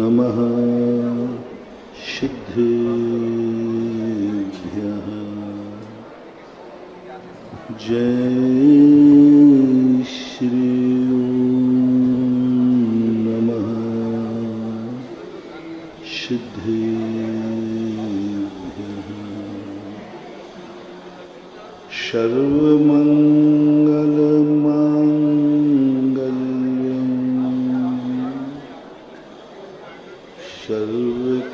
नमः सिद्धेभ्यः। जय श्री नमः सिद्धेभ्यः। सर्वमंगलमांगल्यं सर्वकल्याणकारिकं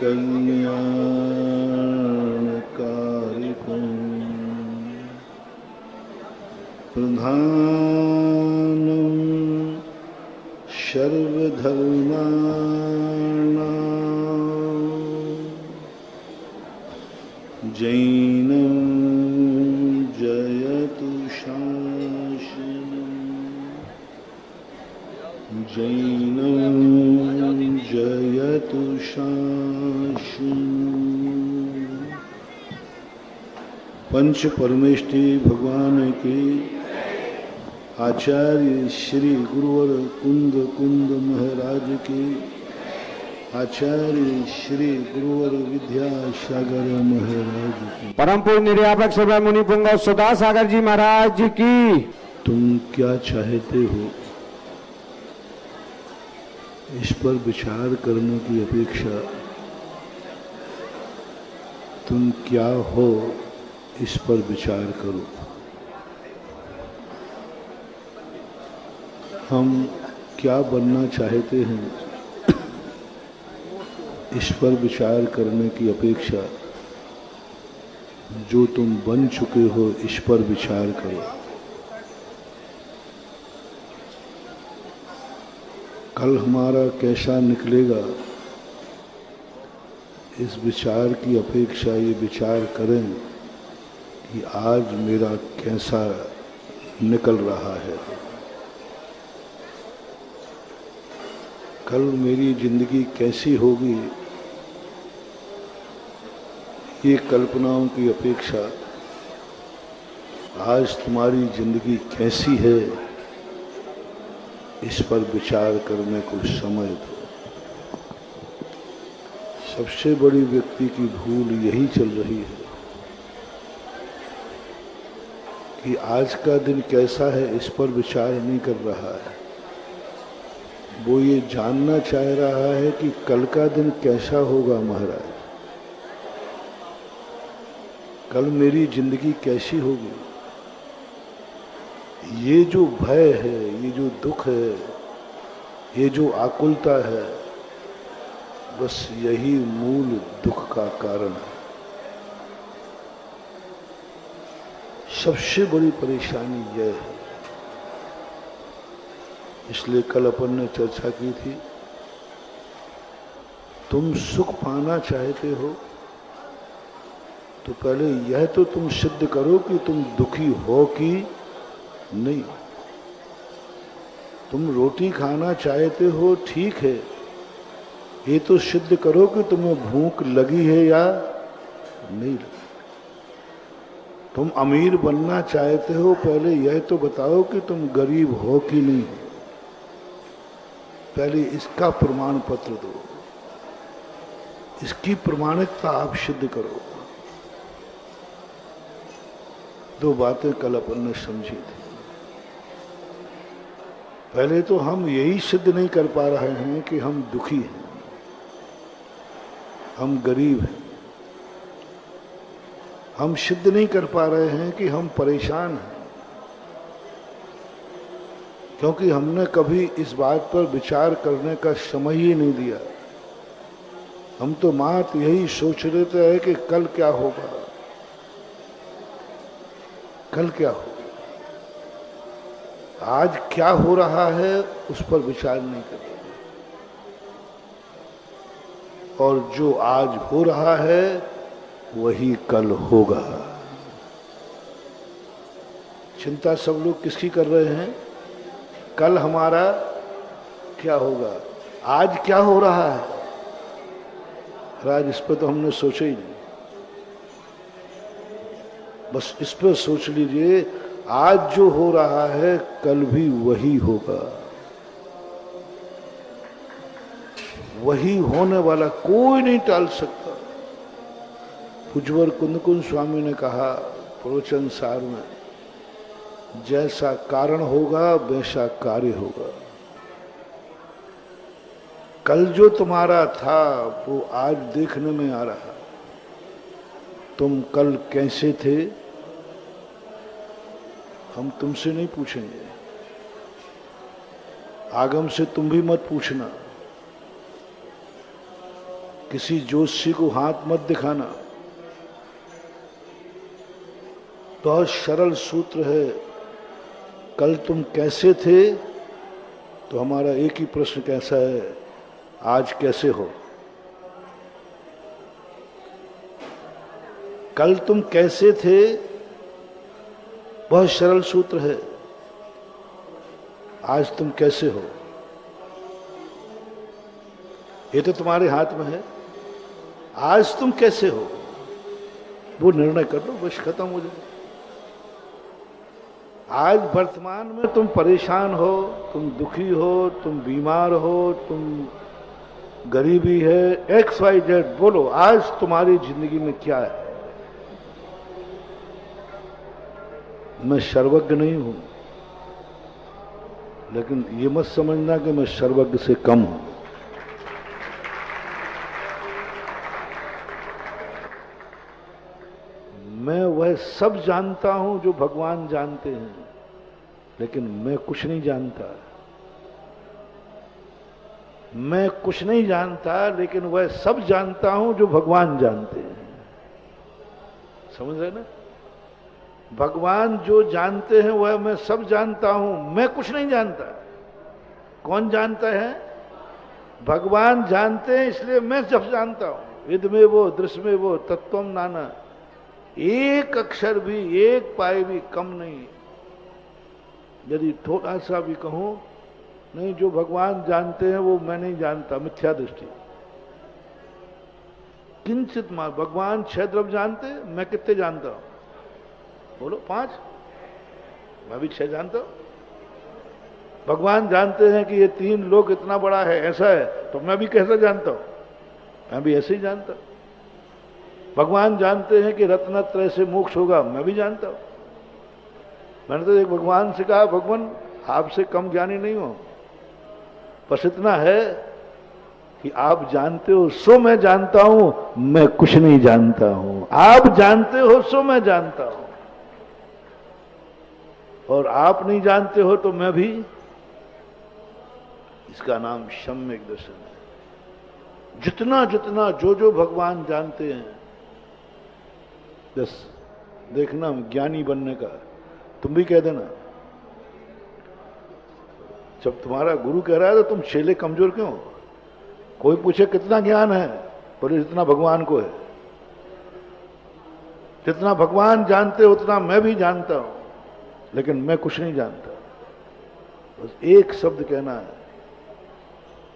प्रधानं सर्वधर्माणां जैनं जयतु शासनम्। जैनं जयतु शासनम्। पंच परमेष्ठी भगवान के आचार्य श्री गुरुवर कुंद कुंद महाराज के आचार्य श्री गुरुवर विद्यासागर महाराज की परम पूज्य निर्यापक सभा मुनि पुंग सदा सागर जी महाराज की। तुम क्या चाहते हो इस पर विचार करने की अपेक्षा तुम क्या हो इस पर विचार करो। हम क्या बनना चाहते हैं इस पर विचार करने की अपेक्षा जो तुम बन चुके हो इस पर विचार करो। कल हमारा कैसा निकलेगा इस विचार की अपेक्षा ये विचार करें कि आज मेरा कैसा निकल रहा है। कल मेरी जिंदगी कैसी होगी ये कल्पनाओं की अपेक्षा आज तुम्हारी जिंदगी कैसी है इस पर विचार करने को समय दो। सबसे बड़ी व्यक्ति की भूल यही चल रही है कि आज का दिन कैसा है इस पर विचार नहीं कर रहा है। वो ये जानना चाह रहा है कि कल का दिन कैसा होगा महाराज, कल मेरी जिंदगी कैसी होगी। ये जो भय है, ये जो दुख है, ये जो आकुलता है, बस यही मूल दुख का कारण है। सबसे बड़ी परेशानी यह है। इसलिए कल अपन ने चर्चा की थी, तुम सुख पाना चाहते हो तो पहले यह तो तुम सिद्ध करो कि तुम दुखी हो कि नहीं। तुम रोटी खाना चाहते हो ठीक है, ये तो सिद्ध करो कि तुम्हें भूख लगी है या नहीं। तुम अमीर बनना चाहते हो पहले यह तो बताओ कि तुम गरीब हो कि नहीं। पहले इसका प्रमाण पत्र दो, इसकी प्रमाणिकता आप सिद्ध करो। दो बातें कल अपन ने समझी थी। पहले तो हम यही सिद्ध नहीं कर पा रहे हैं कि हम दुखी हैं, हम गरीब हैं। हम सिद्ध नहीं कर पा रहे हैं कि हम परेशान हैं, क्योंकि हमने कभी इस बात पर विचार करने का समय ही नहीं दिया। हम तो मात्र यही सोच लेते हैं कि कल क्या होगा, कल क्या होगा। आज क्या हो रहा है उस पर विचार नहीं करते, और जो आज हो रहा है वही कल होगा। चिंता सब लोग किसकी कर रहे हैं? कल हमारा क्या होगा। आज क्या हो रहा है राज, इस पर तो हमने सोचा ही नहीं। बस इस पर सोच लीजिए, आज जो हो रहा है कल भी वही होगा। वही होने वाला, कोई नहीं टाल सकता। पूज्यवर कुंदकुंज स्वामी ने कहा प्रवचन सार में, जैसा कारण होगा वैसा कार्य होगा। कल जो तुम्हारा था वो आज देखने में आ रहा। तुम कल कैसे थे हम तुमसे नहीं पूछेंगे, आगम से तुम भी मत पूछना, किसी ज्योतिषी को हाथ मत दिखाना। बहुत सरल सूत्र है, कल तुम कैसे थे, तो हमारा एक ही प्रश्न कैसा है, आज कैसे हो। कल तुम कैसे थे, बहुत सरल सूत्र है, आज तुम कैसे हो ये तो तुम्हारे हाथ में है। आज तुम कैसे हो वो निर्णय कर लो, बस खत्म हो जाए। आज वर्तमान में तुम परेशान हो, तुम दुखी हो, तुम बीमार हो, तुम गरीबी है, XYZ बोलो, आज तुम्हारी जिंदगी में क्या है। मैं सर्वज्ञ नहीं हूं, लेकिन ये मत समझना कि मैं सर्वज्ञ से कम हूं। मैं वह सब जानता हूं जो भगवान जानते हैं, लेकिन मैं कुछ नहीं जानता। मैं कुछ नहीं जानता, लेकिन वह सब जानता हूं जो भगवान जानते हैं। समझ रहे ना? भगवान जो जानते हैं वह मैं सब जानता हूं, मैं कुछ नहीं जानता। कौन जानता है? भगवान जानते हैं, इसलिए मैं सब जानता हूं। विद में वो, दृश्य में वो, तत्वम नाना, एक अक्षर भी, एक पाए भी कम नहीं। यदि थोड़ा सा भी कहूं नहीं, जो भगवान जानते हैं वो मैं नहीं जानता, मिथ्या दृष्टि। किंचित मार, भगवान 6 द्रव्य जानते, मैं कितने जानता हूं? बोलो 5। मैं भी 6 जानता हूं। भगवान जानते हैं कि ये 3 लोक इतना बड़ा है, ऐसा है, तो मैं भी कैसा जानता हूं? मैं भी ऐसे ही जानता हूं। भगवान जानते हैं कि रत्नत्रय से मोक्ष होगा, मैं भी जानता हूं। मैंने तो एक भगवान से कहा, भगवान आपसे कम ज्ञानी नहीं हो, बस इतना है कि आप जानते हो सो मैं जानता हूं, मैं कुछ नहीं जानता हूं। आप जानते हो सो मैं जानता हूं, और आप नहीं जानते हो तो मैं भी। इसका नाम सम्यक दर्शन है। जितना जितना जो जो भगवान जानते हैं, बस देखना ज्ञानी बनने का। तुम भी कह देना, जब तुम्हारा गुरु कह रहा है तो तुम छेले कमजोर क्यों? कोई पूछे कितना ज्ञान है, बोले जितना भगवान को है। जितना भगवान जानते उतना मैं भी जानता हूं, लेकिन मैं कुछ नहीं जानता। बस एक शब्द कहना है,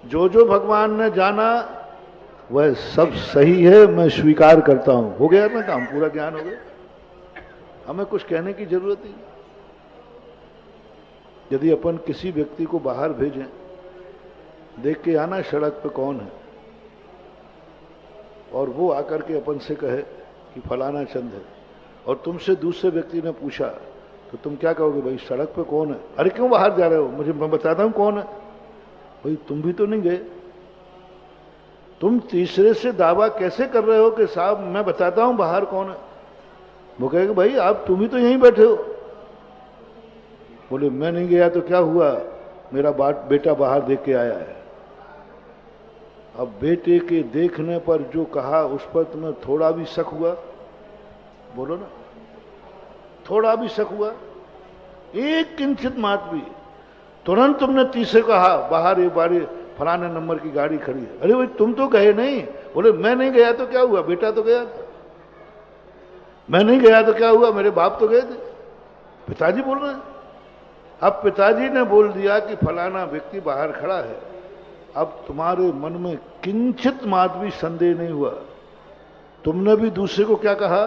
जो जो भगवान ने जाना वह सब सही है, मैं स्वीकार करता हूं। हो गया ना काम, पूरा ज्ञान हो गया, हमें कुछ कहने की जरूरत ही नहीं। यदि अपन किसी व्यक्ति को बाहर भेजें, देख के आना सड़क पे कौन है, और वो आकर के अपन से कहे कि फलाना चंद है, और तुमसे दूसरे व्यक्ति ने पूछा, तो तुम क्या कहोगे? भाई सड़क पे कौन है? अरे क्यों बाहर जा रहे हो? मैं बताता हूं कौन है। भाई तुम भी तो नहीं गए, तुम तीसरे से दावा कैसे कर रहे हो कि साहब मैं बताता हूं बाहर कौन है? वो कहेगा भाई आप तुम ही तो यहीं बैठे हो। बोले मैं नहीं गया तो क्या हुआ, मेरा बेटा बाहर देख के आया है। अब बेटे के देखने पर जो कहा उस पर तुम्हें थोड़ा भी शक हुआ? बोलो ना, थोड़ा भी शक हुआ? एक किंचित मात्र भी? तुरंत तुमने तीसरे कहा बाहर एक बारी फलाने नंबर की गाड़ी खड़ी है। अरे भाई तुम तो गए नहीं। बोले मैं नहीं गया तो क्या हुआ, बेटा तो गया था। मैं नहीं गया तो क्या हुआ, मेरे बाप तो गए थे। पिताजी बोल रहे हैं। अब पिताजी ने बोल दिया कि फलाना व्यक्ति बाहर खड़ा है, अब तुम्हारे मन में किंचित मात्र भी संदेह नहीं हुआ। तुमने भी दूसरे को क्या कहा?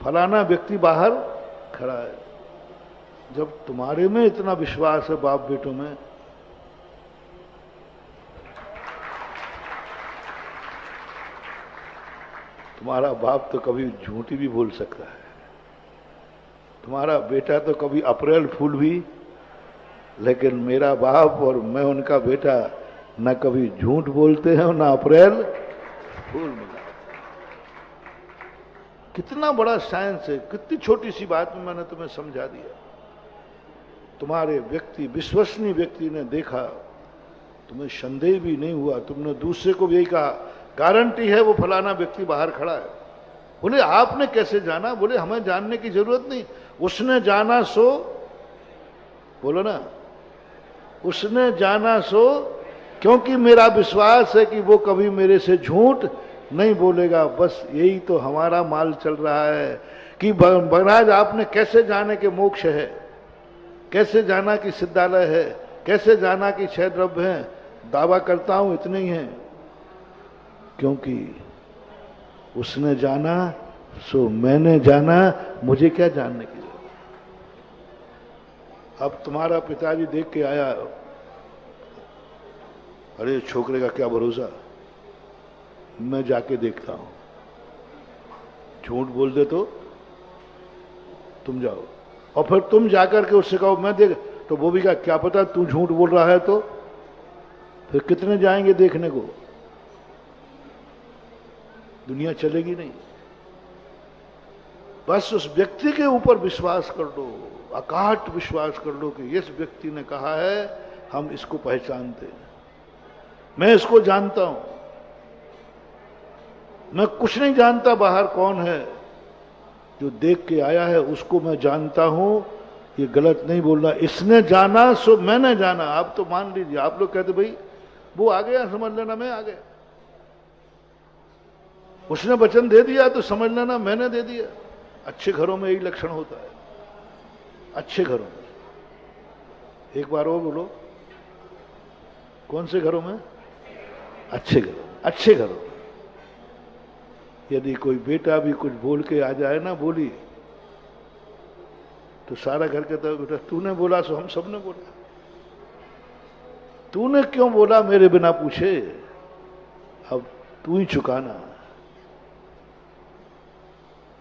फलाना व्यक्ति बाहर खड़ा है। जब तुम्हारे में इतना विश्वास है बाप बेटों में, तुम्हारा बाप तो कभी झूठी भी बोल सकता है, तुम्हारा बेटा तो कभी अप्रैल फूल भी, लेकिन मेरा बाप और मैं उनका बेटा न कभी झूठ बोलते हैं और न अप्रैल फूल मिला। कितना बड़ा साइंस है, कितनी छोटी सी बात में मैंने तुम्हें समझा दिया। तुम्हारे व्यक्ति, विश्वसनीय व्यक्ति ने देखा, तुम्हें संदेह भी नहीं हुआ, तुमने दूसरे को भी यही कहा, गारंटी है वो फलाना व्यक्ति बाहर खड़ा है। बोले आपने कैसे जाना? बोले हमें जानने की जरूरत नहीं, उसने जाना सो, बोलो ना, उसने जाना सो, क्योंकि मेरा विश्वास है कि वो कभी मेरे से झूठ नहीं बोलेगा। बस यही तो हमारा माल चल रहा है कि महाराज आपने कैसे जाने कि मोक्ष है, कैसे जाना कि सिद्धालय है, कैसे जाना कि छह द्रव्य है? दावा करता हूं इतने ही है, क्योंकि उसने जाना सो मैंने जाना, मुझे क्या जानने की जरूरत। अब तुम्हारा पिताजी देख के आया, अरे छोकरे का क्या भरोसा, मैं जाके देखता हूं, झूठ बोल दे तो तुम जाओ, और फिर तुम जाकर के उससे कहो मैं देख, तो वो भी क्या पता तू झूठ बोल रहा है, तो फिर कितने जाएंगे देखने को? दुनिया चलेगी नहीं। बस उस व्यक्ति के ऊपर विश्वास कर लो, अकाट विश्वास कर लो कि इस व्यक्ति ने कहा है, हम इसको पहचानते हैं, मैं इसको जानता हूं, मैं कुछ नहीं जानता बाहर कौन है, जो देख के आया है उसको मैं जानता हूं। ये गलत नहीं बोलना, इसने जाना सो मैंने जाना। आप तो मान लीजिए, आप लोग कहते भाई वो आ गया, समझ लेना मैं आ गया, उसने वचन दे दिया तो समझ लेना मैंने दे दिया। अच्छे घरों में यही लक्षण होता है, अच्छे घरों में। एक बार और बोलो, कौन से घरों में? अच्छे घरों, अच्छे घरों में। यदि कोई बेटा भी कुछ बोल के आ जाए ना बोली, तो सारा घर कहता है बेटा तूने बोला सो हम सब ने बोला, तूने क्यों बोला मेरे बिना पूछे, अब तू ही चुकाना।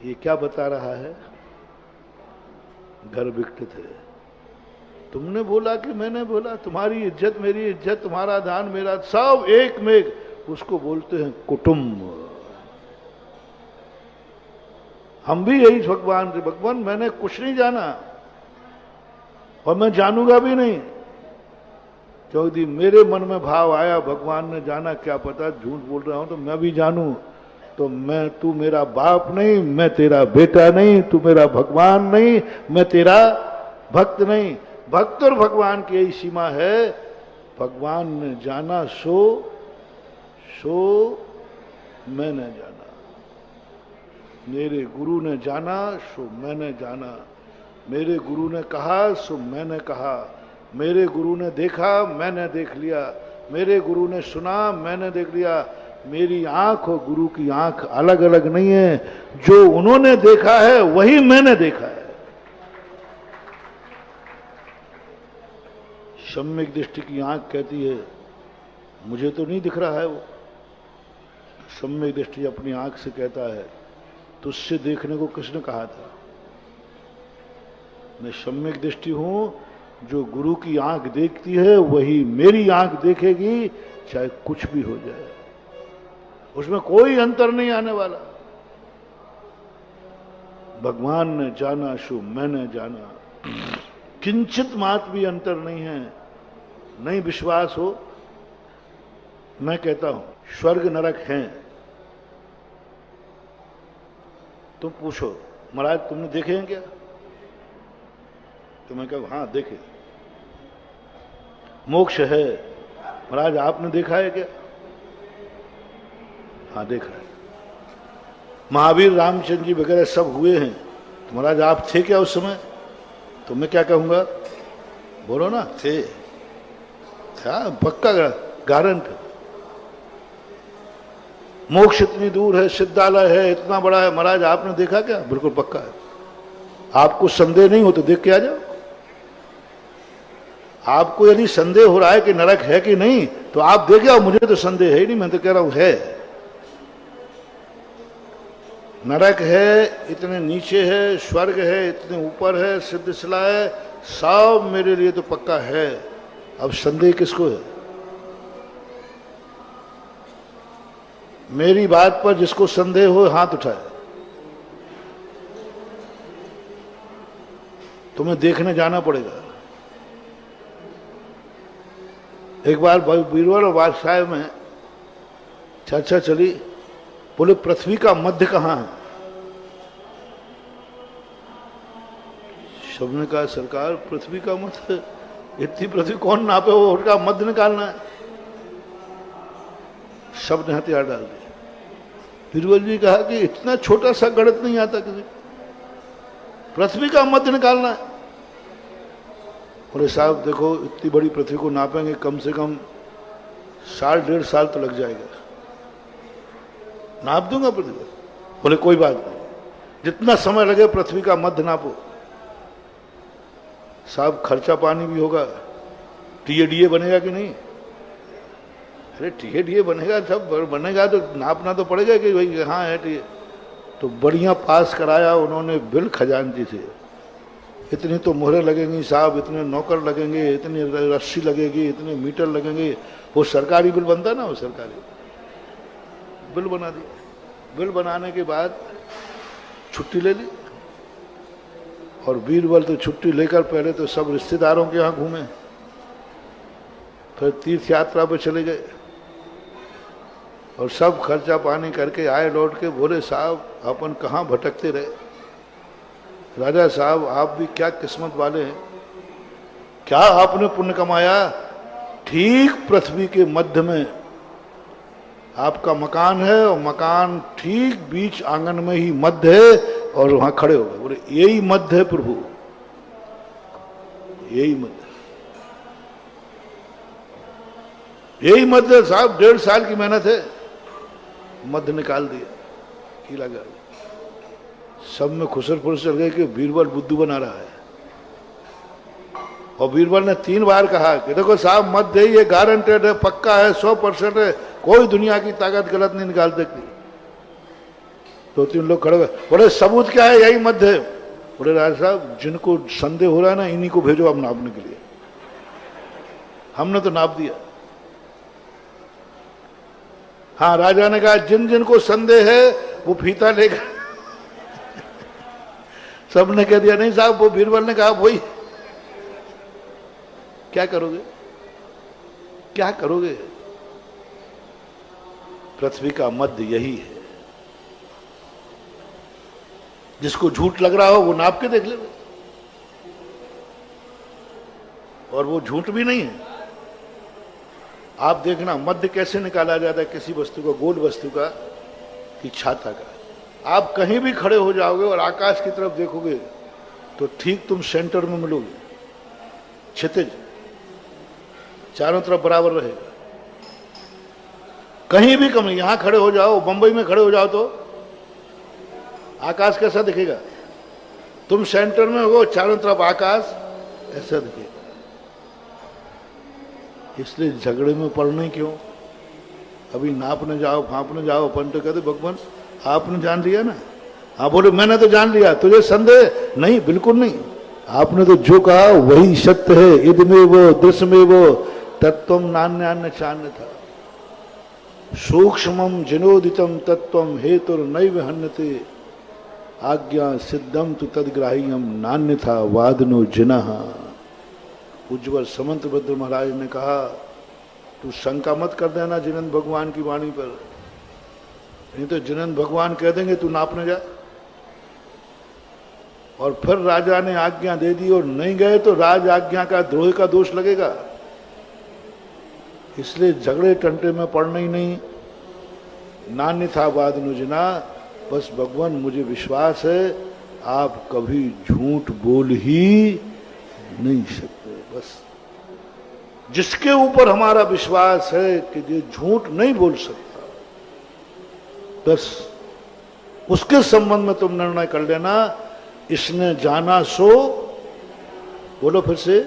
ये क्या बता रहा है? घर विकटित है। तुमने बोला कि मैंने बोला, तुम्हारी इज्जत मेरी इज्जत, तुम्हारा दान मेरा, सब एक में एक, उसको बोलते हैं कुटुंब। हम भी यही भगवान से, भगवान मैंने कुछ नहीं जाना और मैं जानूंगा भी नहीं, क्योंकि मेरे मन में भाव आया भगवान ने जाना, क्या पता झूठ बोल रहा हूं तो मैं भी जानूं, तो मैं, तू मेरा बाप नहीं, मैं तेरा बेटा नहीं, तू मेरा भगवान नहीं, मैं तेरा भक्त नहीं। भक्त और भगवान की यही सीमा है, भगवान ने जाना सो मैंने जाना, मेरे गुरु ने जाना सो मैंने जाना, मेरे गुरु ने कहा सो मैंने कहा, मेरे गुरु ने देखा मैंने देख लिया, मेरे गुरु ने सुना मैंने देख लिया। मेरी आंख और गुरु की आंख अलग अलग नहीं है, जो उन्होंने देखा है वही मैंने देखा है। सम्यक दृष्टि की आंख कहती है मुझे तो नहीं दिख रहा है, वो सम्यक दृष्टि अपनी आंख से कहता है तुझसे देखने को किसने कहा था? मैं सम्यक दृष्टि हूं, जो गुरु की आंख देखती है वही मेरी आंख देखेगी, चाहे कुछ भी हो जाए, उसमें कोई अंतर नहीं आने वाला। भगवान ने जाना सो मैंने जाना, किंचित मात्र भी अंतर नहीं है। नहीं विश्वास हो, मैं कहता हूं स्वर्ग नरक हैं, तुम पूछो महाराज तुमने देखे हैं क्या? तो मैं कहूं हाँ देखे। मोक्ष है महाराज आपने देखा है क्या? हाँ देखा है। महावीर रामचंद्र जी वगैरह सब हुए हैं, तो महाराज आप थे क्या उस समय? तो मैं क्या कहूंगा? बोलो ना, थे, था, पक्का गारंट। मोक्ष इतनी दूर है, सिद्धालय है इतना बड़ा है, महाराज आपने देखा क्या? बिल्कुल पक्का है। आपको संदेह नहीं हो तो देख के आ जाओ। आपको यदि संदेह हो रहा है कि नरक है कि नहीं, तो आप देख आओ, मुझे तो संदेह है ही नहीं, मैं तो कह रहा हूं है। नरक है इतने नीचे है, स्वर्ग है इतने ऊपर है, सिद्धशिला है, सब मेरे लिए तो पक्का है। अब संदेह किसको है? मेरी बात पर जिसको संदेह हो हाथ उठाए। तुम्हें देखने जाना पड़ेगा। एक बार बीरबल और बादशाह में चर्चा चली, बोले पृथ्वी का मध्य कहां है? सबने कहा सरकार पृथ्वी का मध्य, इतनी पृथ्वी कौन नापे, वो उसका मध्य निकालना है। सब ने हथियार डाल दिए। बीरबल जी कहा कि इतना छोटा सा गणित नहीं आता किसी, पृथ्वी का मध्य निकालना है। बोले साहब देखो इतनी बड़ी पृथ्वी को नापेंगे कम से कम 1.5 साल तो लग जाएगा, नाप दूंगा पृथ्वी। बोले कोई बात नहीं, जितना समय लगे पृथ्वी का मध्य नापो। साहब खर्चा पानी भी होगा, टीए बनेगा कि नहीं? अरे टीए बनेगा, सब बनेगा तो नापना तो पड़ेगा कि भाई हाँ है टीए। तो बढ़िया पास कराया उन्होंने बिल खजानची से। इतनी तो मोहरें लगेंगी साहब, इतने नौकर लगेंगे, इतनी रस्सी लगेगी, इतने मीटर लगेंगे। वो सरकारी बिल बनता ना, वो सरकारी बिल बना दी। बिल बनाने के बाद छुट्टी ले ली, और बीरबल तो छुट्टी लेकर पहले तो सब रिश्तेदारों के यहाँ घूमे, फिर तीर्थ यात्रा पर चले गए और सब खर्चा पानी करके आए लौट के। बोले साहब अपन कहाँ भटकते रहे, राजा साहब आप भी क्या किस्मत वाले हैं, क्या आपने पुण्य कमाया। ठीक पृथ्वी के मध्य में आपका मकान है, और मकान ठीक बीच आंगन में ही मध्य है, और वहां खड़े हो गए। बोले यही मध्य है प्रभु, यही मध्य, यही मध्य। साहब 1.5 साल की मेहनत है, मध्य निकाल दिया, कीला कर। सब में खुसर फुसर चल गए कि बीरबल बुद्धू बना रहा है। और बीरबल ने 3 बार कहा कि देखो साहब मध्य ये गारंटेड है, पक्का है, 100% है, कोई दुनिया की ताकत गलत नहीं निकाल सकती। 2-3 लोग खड़े हुए, बोले सबूत क्या है? यही मध्य है। बोले राजा साहब जिनको संदेह हो रहा है ना, इन्हीं को भेजो अब नापने के लिए, हमने तो नाप दिया। हाँ राजा ने कहा जिन जिन को संदेह है वो फीता लेकर। सबने कह दिया नहीं साहब, वो बीरबल ने कहा वही। क्या करोगे, क्या करोगे? पृथ्वी का मध्य यही है। जिसको झूठ लग रहा हो वो नाप के देख ले, और वो झूठ भी नहीं है। आप देखना मध्य कैसे निकाला जाता है किसी वस्तु का, गोल वस्तु का कि छाता का। आप कहीं भी खड़े हो जाओगे और आकाश की तरफ देखोगे तो ठीक तुम सेंटर में मिलोगे, क्षितिज चारों तरफ बराबर रहेगा, कहीं भी कम नहीं। यहां खड़े हो जाओ, बंबई में खड़े हो जाओ तो आकाश कैसा दिखेगा? तुम सेंटर में हो, चारों तरफ आकाश ऐसा दिखेगा। इसलिए झगड़े में पड़ना ही क्यों? अभी नापने जाओ, फांपने जाओ, अपन तो कहते भगवान आपने जान लिया ना। हाँ बोले मैंने तो जान लिया, तुझे संदेह नहीं? बिल्कुल नहीं, आपने तो जो कहा वही सत्य है। इद में वो दृश्य में वो तत्वम नान्यान्य चान्य था। सूक्ष्मम जिनोदितम तत्वम हेतुर नैव हन्यते आज्ञा सिद्धम तु तदग्राह्यम नान्य था वादनो जिनः। उज्ज्वल समंत भद्र महाराज ने कहा तू शंका मत कर देना जिनंद भगवान की वाणी पर, नहीं तो जिनंद भगवान कह देंगे तू नापने जा। और फिर राजा ने आज्ञा दे दी और नहीं गए तो राज आज्ञा का द्रोह का दोष लगेगा। इसलिए झगड़े टंटे में पड़ना ही नहीं। नान्य था वादनो जिना, बस भगवान मुझे विश्वास है आप कभी झूठ बोल ही नहीं सकते। बस जिसके ऊपर हमारा विश्वास है कि ये झूठ नहीं बोल सकता, बस उसके संबंध में तुम निर्णय कर लेना। इसने जाना सो, बोलो फिर से,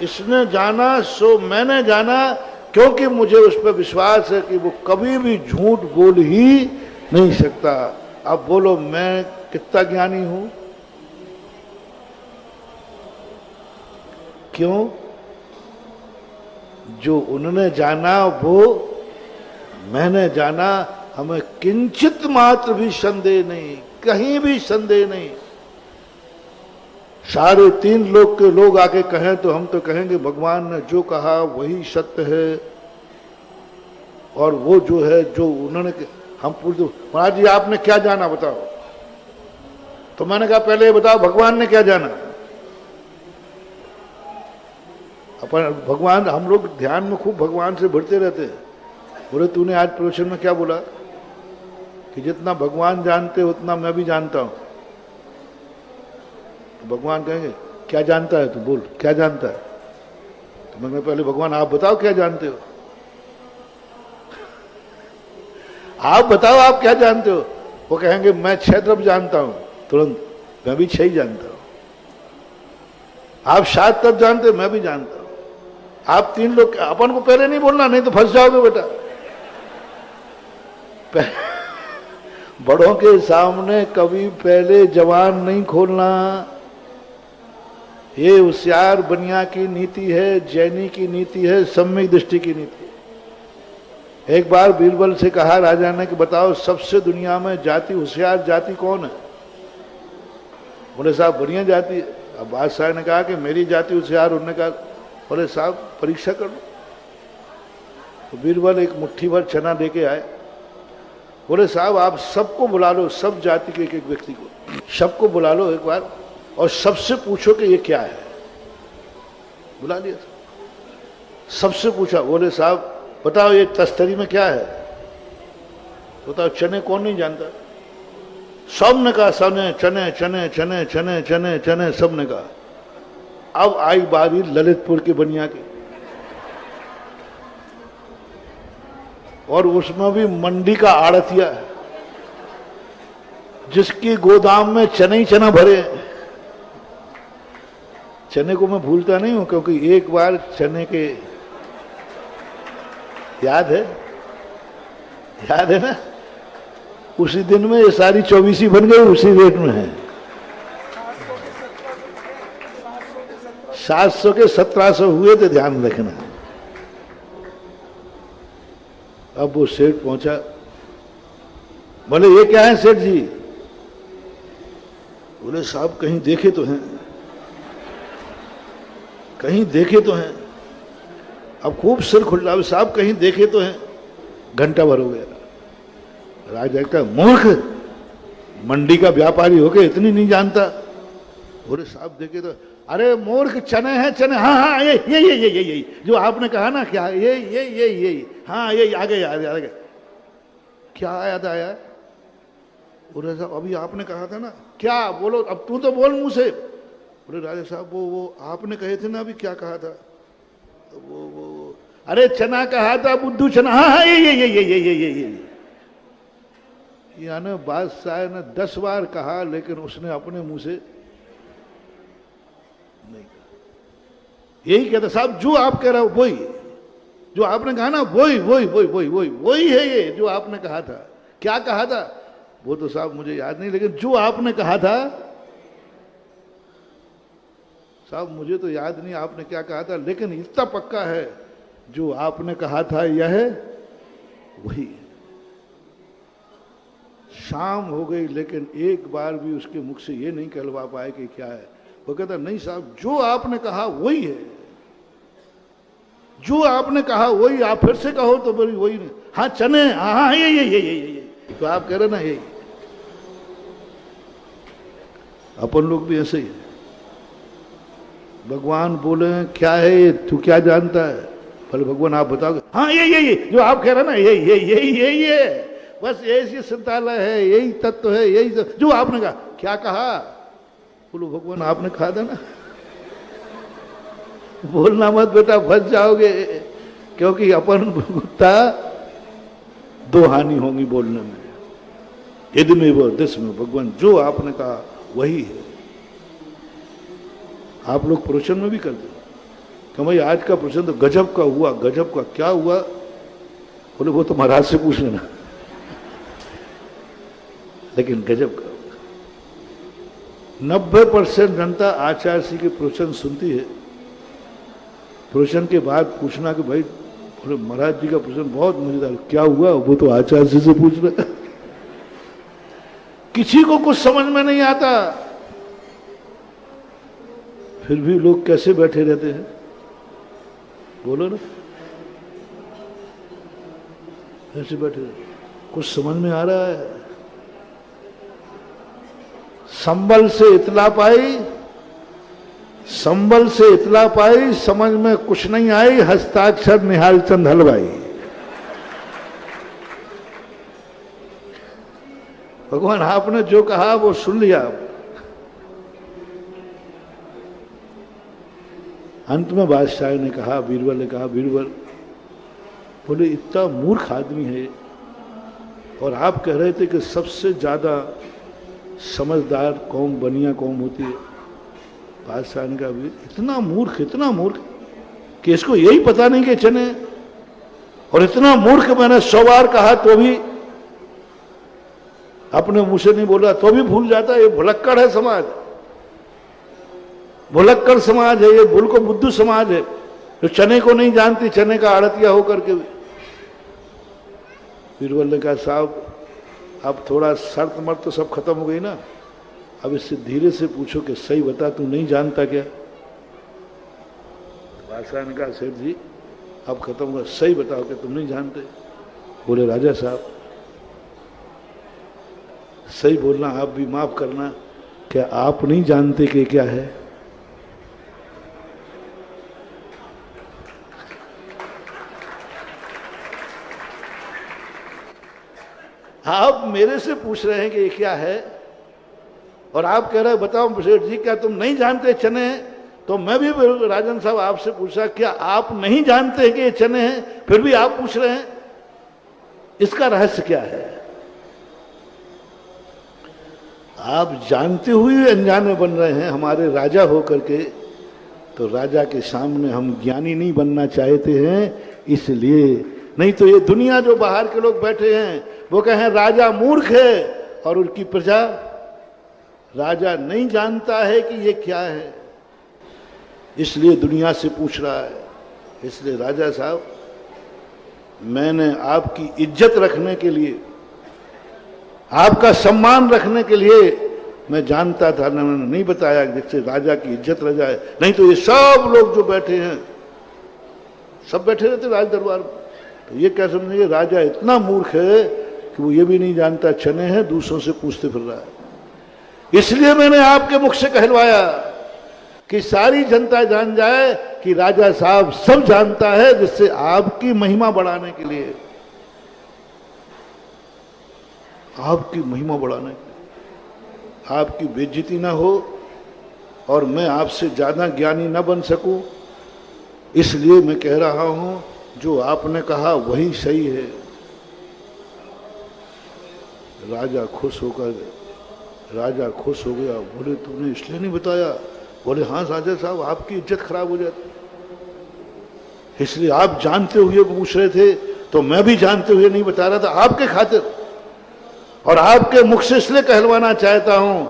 इसने जाना सो मैंने जाना, क्योंकि मुझे उस पर विश्वास है कि वो कभी भी झूठ बोल ही नहीं सकता। अब बोलो मैं कितना ज्ञानी हूं? क्यों? जो उन्होंने जाना वो मैंने जाना, हमें किंचित मात्र भी संदेह नहीं, कहीं भी संदेह नहीं। 3.5 लोग के लोग आके कहें तो हम तो कहेंगे भगवान ने जो कहा वही सत्य है, और वो जो है जो उन्होंने, हम पूछते महाराज जी आपने क्या जाना बताओ, तो मैंने कहा पहले ये बताओ भगवान ने क्या जाना। अपन भगवान, हम लोग ध्यान में खूब भगवान से भिड़ते रहते हैं। बोले तूने आज प्रवचन में क्या बोला कि जितना भगवान जानते उतना मैं भी जानता हूं। तो भगवान कहेंगे क्या जानता है तू, बोल क्या जानता है। तो मैं पहले भगवान आप बताओ क्या जानते हो, आप बताओ आप क्या जानते हो। वो कहेंगे मैं 6 द्रव्य जानता हूं, तुरंत मैं भी 6 ही जानता हूं। आप 7 तब जानते हो, मैं भी जानता हूं। आप 3 लोग, अपन को पहले नहीं बोलना नहीं तो फंस जाओगे बेटा। बड़ों के सामने कभी पहले जवान नहीं खोलना, ये होशियार बनिया की नीति है, जैनी की नीति है, सम्यक दृष्टि की नीति है। एक बार बीरबल से कहा राजा ने कि बताओ सबसे दुनिया में जाति होशियार जाति कौन है। बोले साहब बनिया जाति है। अब बादशाह ने कहा कि मेरी जाति होशियार, उन्होंने कहा बोले साहब परीक्षा कर लो। तो बीरबल एक मुट्ठी भर चना लेके आए। बोले साहब आप सबको बुला लो, सब जाति के एक व्यक्ति को सबको बुला लो एक बार, और सबसे पूछो कि ये क्या है। बुला लिया, सबसे पूछा। बोले साहब बताओ ये तस्तरी में क्या है। बताओ चने कौन नहीं जानता। सब ने कहा सने चने चने चने चने चने चने, सब ने कहा। अब आई बारी ललितपुर के बनिया की, और उसमें भी मंडी का आड़तिया जिसकी गोदाम में चने ही चना भरे। चने को मैं भूलता नहीं हूं क्योंकि एक बार चने के, याद है ना, उसी दिन में ये सारी 24 बन गई, उसी रेट में है। 700 के 1700 हुए थे, ध्यान रखना। अब वो सेठ पहुंचा। बोले ये क्या है सेठ जी। बोले साहब कहीं देखे तो हैं, कहीं देखे तो हैं। अब खूब सिर खुला, साहब कहीं देखे तो हैं। घंटा भर हो गया। राजा का मूर्ख, मंडी का व्यापारी होके इतनी नहीं जानता। बोले साहब देखे तो, अरे मूर्ख चने हैं चने। हाँ हाँ ये जो आपने कहा ना, क्या ये हाँ ये आगे आगे क्या याद आया। बोले साहब अभी आपने कहा था ना, क्या बोलो अब तू तो बोल मुंह से। बोले राजा साहब वो आपने कहे थे ना अभी, क्या कहा था। तो वो अरे चना कहा था, बुद्धू चना। हाँ हाँ ये यानी बादशाह ने 10 बार कहा, लेकिन उसने अपने मुंह से नहीं कहा। यही कहता साहब जो आप कह रहे हो वही, जो आपने कहा ना वही है ये जो आपने कहा था। क्या कहा था वो तो साहब मुझे याद नहीं, लेकिन जो आपने कहा था साहब मुझे तो याद नहीं आपने क्या कहा था, लेकिन इतना पक्का है जो आपने कहा था यह है वही। शाम हो गई लेकिन एक बार भी उसके मुख से ये नहीं कहलवा पाए कि क्या है। वो कहता नहीं साहब जो आपने कहा वही है, जो आपने कहा वही। आप फिर से कहो तो बोली वही नहीं। हाँ चने, हाँ ये तो आप कह रहे ना यही। अपन लोग भी ऐसे ही, भगवान बोले क्या है ये, तू क्या जानता है। भले भगवान आप बताओगे, हाँ ये जो आप कह रहे ना यही है, बस ऐसी संताला है, यही तत्व है, यही जो आपने कहा। क्या कहा। बोलो भगवान आपने कहा था ना। बोलना मत बेटा, फंस जाओगे, क्योंकि अपन गुप्ता 2 हानि होंगी बोलने में। यदि में वो दिस में भगवान जो आपने कहा वही है। आप लोग प्रवचन में भी करते कि भाई आज का प्रवचन तो गजब का हुआ। गजब का क्या हुआ। बोले वो तो महाराज से पूछ लेना। लेकिन गजब का 90% जनता आचार्य सिंह के प्रवचन सुनती है। प्रवचन के बाद पूछना कि भाई बोले महाराज जी का प्रवचन बहुत मजेदार, क्या हुआ? वो तो आचार्य सिंह से पूछ रहे। किसी को कुछ समझ में नहीं आता, फिर भी लोग कैसे बैठे रहते हैं? बोलो ना, ऐसे बैठे रहते, कुछ समझ में आ रहा है? संबल से इतला पाई, संबल से इतला पाई, समझ में कुछ नहीं आई, हस्ताक्षर निहाल चंद हलवाई। भगवान आपने जो कहा वो सुन लिया। अंत में बादशाह ने कहा, बीरबल ने कहा, बीरबल बोले इतना मूर्ख आदमी है और आप कह रहे थे कि सबसे ज्यादा समझदार कौम बनिया कौम होती है। बादशाह ने कहा इतना मूर्ख कि इसको यही पता नहीं कि चने, और इतना मूर्ख मैंने 100 बार कहा तो भी अपने मुंह से नहीं बोला तो भी भूल जाता है। ये भुलक्कड़ है समाज, भुलक्कड़ समाज है, ये भूल को बुद्धू समाज है जो चने को नहीं जानती, चने का आड़तिया होकर के भी। बीरबल ने कहा साहब अब थोड़ा शर्त मर्त तो सब खत्म हो गई ना, अब इससे धीरे से पूछो कि सही बता तू नहीं जानता क्या? बादशाह ने कहा सेठ जी अब खत्म हुआ, सही बताओ कि तुम नहीं जानते। बोले राजा साहब सही बोलना, आप भी माफ करना, क्या आप नहीं जानते कि क्या है? आप मेरे से पूछ रहे हैं कि ये क्या है और आप कह रहे हैं बताओ सेठ जी क्या तुम नहीं जानते चने हैं? तो मैं भी राजन साहब आपसे पूछा क्या आप नहीं जानते कि ये चने हैं, फिर भी आप पूछ रहे हैं, इसका रहस्य क्या है? आप जानते हुए अनजाने बन रहे हैं हमारे राजा होकर के, तो राजा के सामने हम ज्ञानी नहीं बनना चाहते हैं इसलिए। नहीं तो ये दुनिया जो बाहर के लोग बैठे हैं वो कहें राजा मूर्ख है और उनकी प्रजा, राजा नहीं जानता है कि ये क्या है, इसलिए दुनिया से पूछ रहा है। इसलिए राजा साहब मैंने आपकी इज्जत रखने के लिए, आपका सम्मान रखने के लिए मैं जानता था, मैंने नहीं बताया जिससे राजा की इज्जत रह जाए। नहीं तो ये सब लोग जो बैठे हैं सब बैठे रहते राज दरबार में, तो ये क्या समझेंगे राजा इतना मूर्ख है कि वो ये भी नहीं जानता चने हैं, दूसरों से पूछते फिर रहा है। इसलिए मैंने आपके मुख से कहलवाया कि सारी जनता जान जाए कि राजा साहब सब जानता है, जिससे आपकी महिमा बढ़ाने के लिए, आपकी महिमा बढ़ाने के लिए, आपकी बेइज्जती ना हो और मैं आपसे ज्यादा ज्ञानी ना बन सकूं, इसलिए मैं कह रहा हूं जो आपने कहा वही सही है। राजा खुश हो गया। बोले तूने इसलिए नहीं बताया? बोले हाँ राजा साहब आपकी इज्जत खराब हो जाती, इसलिए आप जानते हुए पूछ रहे थे तो मैं भी जानते हुए नहीं बता रहा था आपके खातिर, और आपके मुख से इसलिए कहलवाना चाहता हूं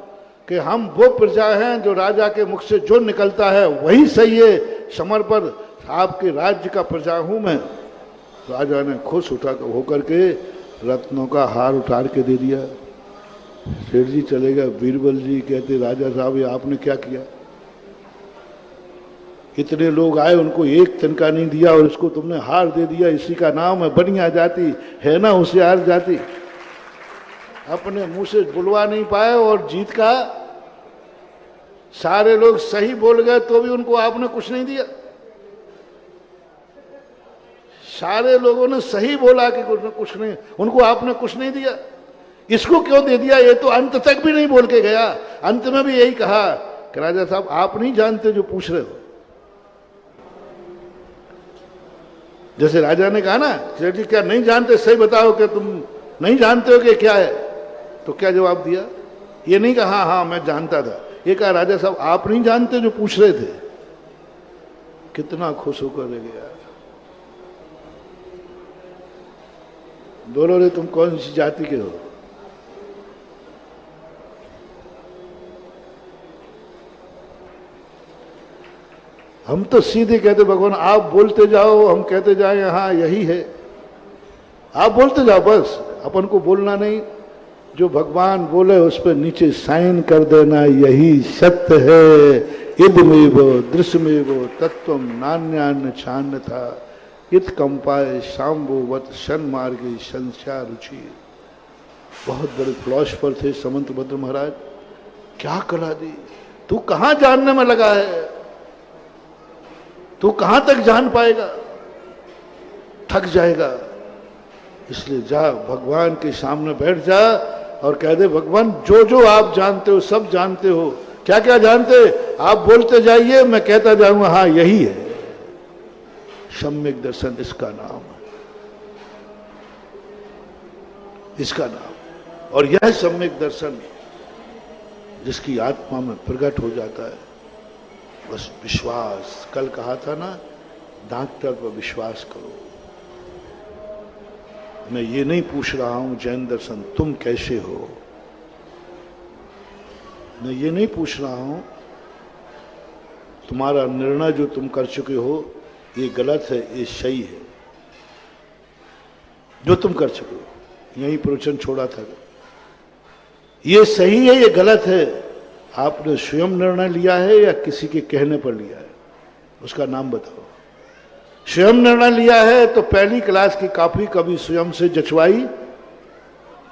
कि हम वो प्रजा हैं जो राजा के मुख से जो निकलता है वही सही है। समर पर आपके राज्य का प्रजा हूं मैं। राजा ने खुश होकर के रत्नों का हार उतार के दे दिया। सेठ जी चले गए। बीरबल जी कहते राजा साहब ये आपने क्या किया? इतने लोग आए उनको एक तिनका नहीं दिया और इसको तुमने हार दे दिया। इसी का नाम है बनिया जाति, है ना होशियार जाति। अपने मुंह से बुलवा नहीं पाए और जीत का सारे लोग सही बोल गए तो भी उनको आपने कुछ नहीं दिया। सारे लोगों ने सही बोला कि कुछ नहीं, उनको आपने कुछ नहीं दिया। इसको क्यों दे दिया? ये तो अंत तक भी नहीं बोल के गया। अंत में भी यही कहा कि राजा साहब आप नहीं जानते जो पूछ रहे हो। जैसे राजा ने कहा ना सेठ जी क्या नहीं जानते, सही बताओ कि तुम नहीं जानते हो कि क्या है? तो क्या जवाब दिया? ये नहीं कहा हाँ मैं जानता था, ये कहा राजा साहब आप नहीं जानते जो पूछ रहे थे। कितना खुश होकर रह गया। बोलो रे तुम कौन सी जाति के हो? हम तो सीधे कहते भगवान आप बोलते जाओ, हम कहते जाए हाँ यही है, आप बोलते जाओ, बस अपन को बोलना नहीं, जो भगवान बोले उस पर नीचे साइन कर देना, यही सत्य है। इदमेव दृश्यमेव तत्वम नान्यान्य छान्य था, इत कंपाय शाम्भोवत शन मार्गे संस्या रुचि। बहुत बड़े फिलॉसफर थे समंतभद्र महाराज, क्या कला दी। तू कहां जानने में लगा है, तू कहां तक जान पाएगा, थक जाएगा। इसलिए जा भगवान के सामने बैठ जा और कह दे भगवान जो जो आप जानते हो सब जानते हो। क्या क्या जानते, आप बोलते जाइए, मैं कहता जाऊंगा हाँ यही है। सम्यक दर्शन इसका नाम है, इसका नाम। और यह सम्यक दर्शन जिसकी आत्मा में प्रकट हो जाता है, बस विश्वास। कल कहा था ना, डॉक्टर पर विश्वास करो। मैं ये नहीं पूछ रहा हूं जैन दर्शन तुम कैसे हो, मैं ये नहीं पूछ रहा हूं तुम्हारा निर्णय जो तुम कर चुके हो ये गलत है, ये सही है। जो तुम कर चुके हो, यही प्रवचन छोड़ा था, ये सही है ये गलत है, आपने स्वयं निर्णय लिया है या किसी के कहने पर लिया है, उसका नाम बताओ। स्वयं निर्णय लिया है तो पहली क्लास की कॉपी कभी स्वयं से जचवाई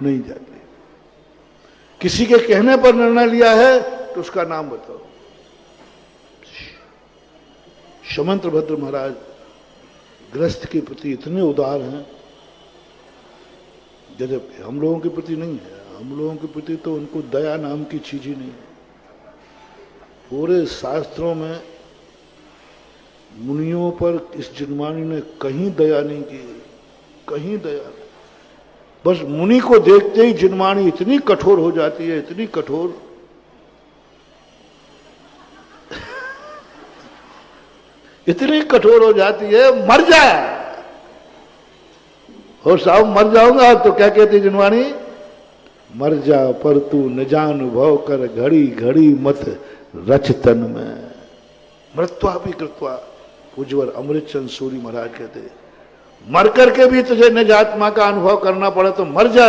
नहीं जाती। किसी के कहने पर निर्णय लिया है तो उसका नाम बताओ। समंतभद्र महाराज गृहस्थ के प्रति इतने उदार हैं, जबकि हम लोगों के प्रति नहीं है। हम लोगों के प्रति तो उनको दया नाम की चीज ही नहीं है। पूरे शास्त्रों में मुनियों पर इस जिनवाणी ने कहीं दया नहीं की, कहीं दया नहीं। बस मुनि को देखते ही जिनवाणी इतनी कठोर हो जाती है, इतनी कठोर, इतनी कठोर हो जाती है, मर जा। और साहब मर जाऊंगा तो क्या कहती जिनवाणी, मर जा पर तू न जानुभव कर, घड़ी घड़ी मत रच तन में। मृत्वा भी कृत्वा, उज्ज्वल अमृत चंद सूरी महाराज कहते, मर करके भी तुझे निज आत्मा का अनुभव करना पड़े तो मर जा,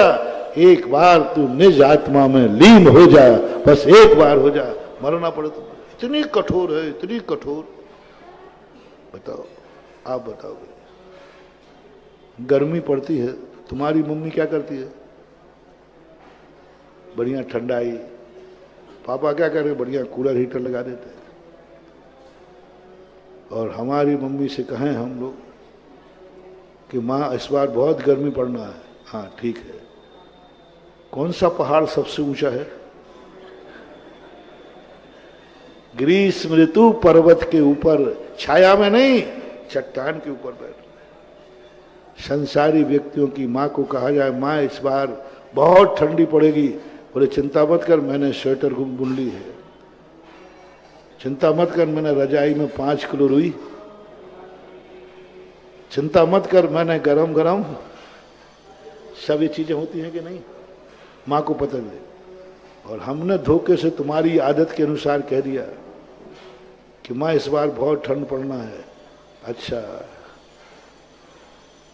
एक बार तू निज आत्मा में लीन हो जा, बस एक बार हो जा, मरना पड़े तो। इतनी कठोर है, इतनी कठोर। बताओ, आप बताओगे। गर्मी पड़ती है, तुम्हारी मम्मी क्या करती है, बढ़िया ठंडाई। पापा क्या करे, बढ़िया कूलर हीटर लगा देते हैं। और हमारी मम्मी से कहें हम लोग कि माँ इस बार बहुत गर्मी पड़ना है, हाँ ठीक है। कौन सा पहाड़ सबसे ऊंचा है, ग्रीष्म ऋतु पर्वत के ऊपर, छाया में नहीं, चट्टान के ऊपर बैठ। संसारी व्यक्तियों की माँ को कहा जाए माँ इस बार बहुत ठंडी पड़ेगी, बोले चिंता मत कर मैंने स्वेटर बुन ली है, चिंता मत कर मैंने रजाई में 5 किलो रुई, चिंता मत कर मैंने गरम गरम। सब ये चीजें होती हैं कि नहीं, माँ को पता नहीं। और हमने धोखे से तुम्हारी आदत के अनुसार कह दिया कि माँ इस बार बहुत ठंड पड़ना है। अच्छा,